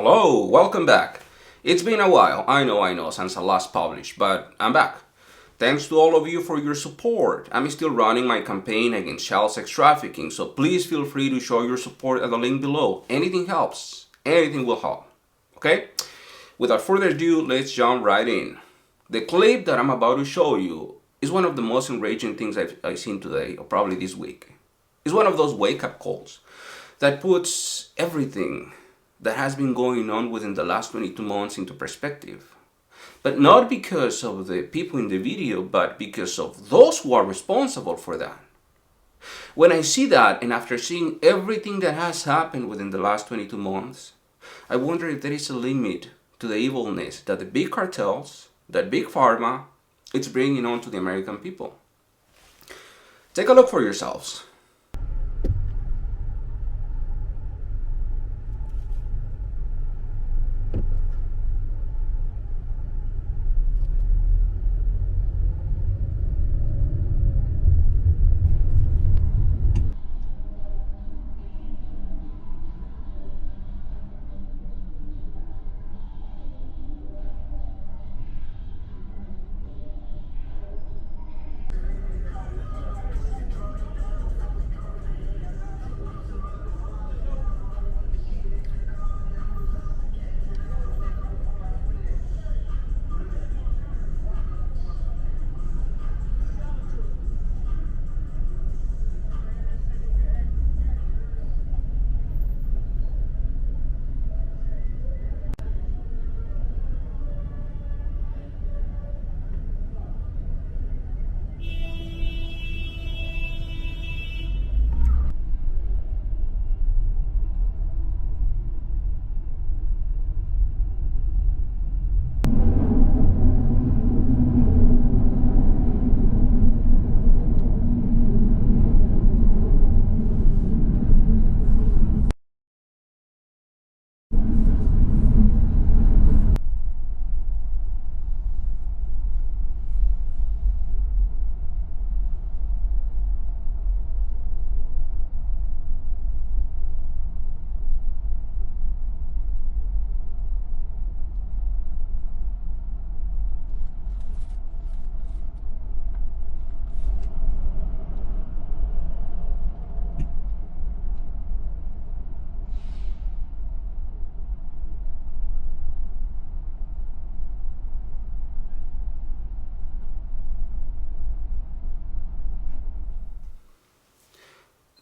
Hello, welcome back. It's been a while, I know, since I last published, but I'm back. Thanks to all of you for your support. I'm still running my campaign against child sex trafficking, so please feel free to show your support at the link below. Anything helps. Anything will help. Okay? Without further ado, let's jump right in. The clip that I'm about to show you is one of the most enraging things I've seen today, or probably this week. It's one of those wake-up calls that puts everything that has been going on within the last 22 months into perspective. But not because of the people in the video, but because of those who are responsible for that. When I see that, and after seeing everything that has happened within the last 22 months, I wonder if there is a limit to the evilness that the big cartels, that big pharma, it's bringing on to the American people. Take a look for yourselves.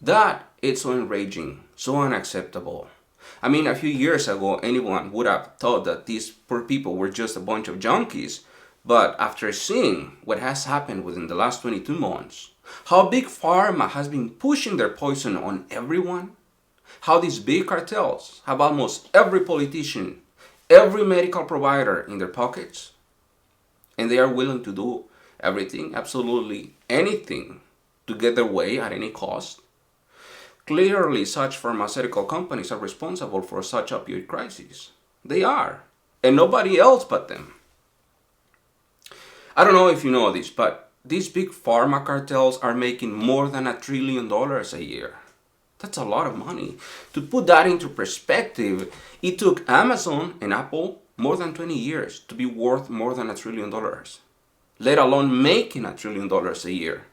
That is so enraging, so unacceptable. I mean, a few years ago, anyone would have thought that these poor people were just a bunch of junkies. But after seeing what has happened within the last 22 months, how big pharma has been pushing their poison on everyone, how these big cartels have almost every politician, every medical provider in their pockets, and they are willing to do everything, absolutely anything, to get their way at any cost. Clearly, such pharmaceutical companies are responsible for such opioid crises. They are, and nobody else but them. I don't know if you know this, but these big pharma cartels are making more than $1 trillion a year. That's a lot of money. To put that into perspective, it took Amazon and Apple more than 20 years to be worth more than $1 trillion, let alone making $1 trillion a year.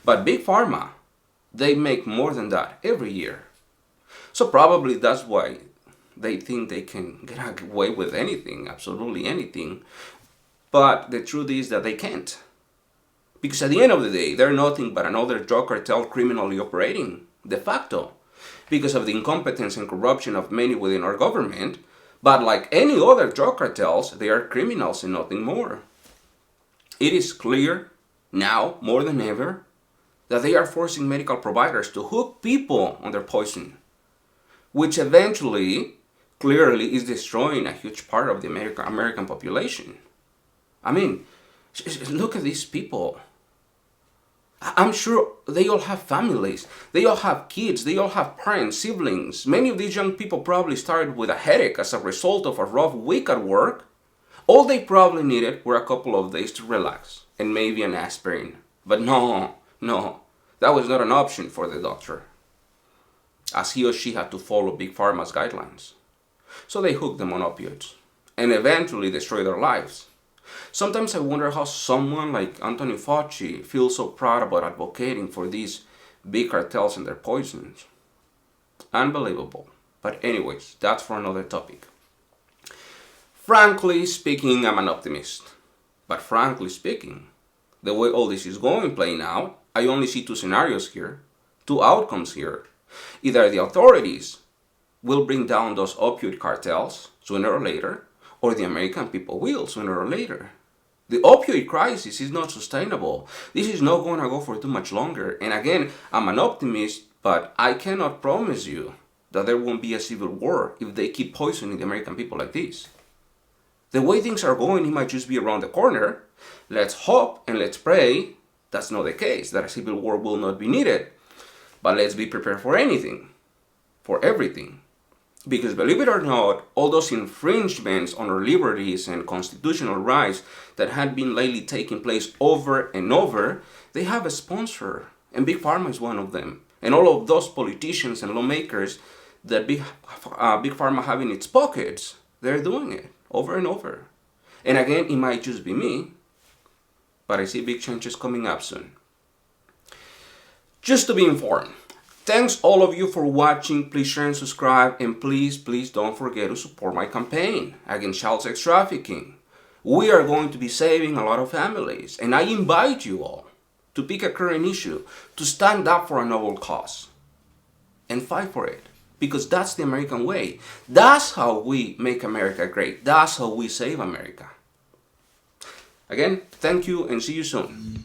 But big pharma, they make more than that every year. So probably that's why they think they can get away with anything, absolutely anything. But the truth is that they can't. Because at the end of the day, they're nothing but another drug cartel criminally operating, de facto, because of the incompetence and corruption of many within our government. But like any other drug cartels, they are criminals and nothing more. It is clear now, more than ever, that they are forcing medical providers to hook people on their poison, which eventually, clearly, is destroying a huge part of the American population. I mean, look at these people. I'm sure they all have families, they all have kids, they all have parents, siblings. Many of these young people probably started with a headache as a result of a rough week at work. All they probably needed were a couple of days to relax and maybe an aspirin. But no, that was not an option for the doctor, as he or she had to follow Big Pharma's guidelines. So they hook them on opioids and eventually destroy their lives. Sometimes I wonder how someone like Anthony Fauci feels so proud about advocating for these big cartels and their poisons. Unbelievable. But anyways, that's for another topic. Frankly speaking, I'm an optimist. But frankly speaking, the way all this is going playing out, I only see two scenarios here, two outcomes here. Either the authorities will bring down those opioid cartels sooner or later, or the American people will sooner or later. The opioid crisis is not sustainable. This is not going to go for too much longer. And again, I'm an optimist, but I cannot promise you that there won't be a civil war if they keep poisoning the American people like this. The way things are going, it might just be around the corner. Let's hope and let's pray that's not the case, that a civil war will not be needed. But let's be prepared for anything, for everything. Because believe it or not, all those infringements on our liberties and constitutional rights that had been lately taking place over and over, they have a sponsor, and Big Pharma is one of them. And all of those politicians and lawmakers that Big Pharma have in its pockets, they're doing it over and over. And again, it might just be me, but I see big changes coming up soon. Just to be informed, thanks all of you for watching. Please share and subscribe, and please don't forget to support my campaign against child sex trafficking. We are going to be saving a lot of families, and I invite you all to pick a current issue, to stand up for a noble cause, and fight for it. Because that's the American way. That's how we make America great. That's how we save America. Again, thank you and see you soon.